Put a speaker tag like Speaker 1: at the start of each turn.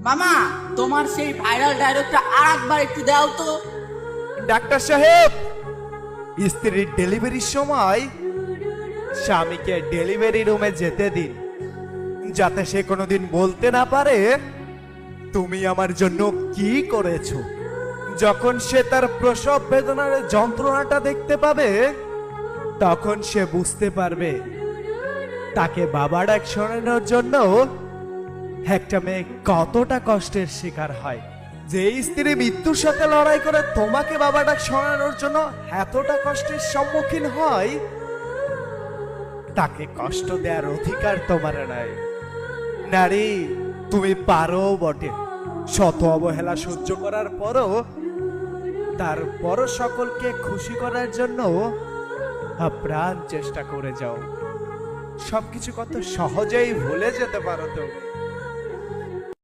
Speaker 1: মামা, তোমার সেই ভাইরাল ডায়লগটা আর একবার একটু দাও তো।
Speaker 2: ডাক্তার সাহেব, স্ত্রীর ডেলিভারির সময় স্বামীকে ডেলিভারি রুমে যেতে দিন, যাতে সে কোনোদিন বলতে না পারে তুমি আমার জন্য কি করেছো। যখন সে তার প্রসব বেদনার যন্ত্রণাটা দেখতে পাবে, তখন সে বুঝতে পারবে তাকে বাবা ডাক শোনানোর জন্য একটা মেয়ে কতটা কষ্টের শিকার হয়। যে স্ত্রী মৃত্যুর সাথে লড়াই করে তোমাকে বাবা ডাক শোনানোর জন্য এতটা কষ্টের সম্মুখীন হয়, তাকে কষ্ট দেওয়ার অধিকার তোমার নাই। নারী, তুমি পারো বটে, শত অবহেলা সহ্য করার পরও তারপরও সকলকে খুশি করার জন্য আপ্রাণ চেষ্টা করে যাও। সবকিছু কত সহজেই ভুলে যেতে পারো তুমি।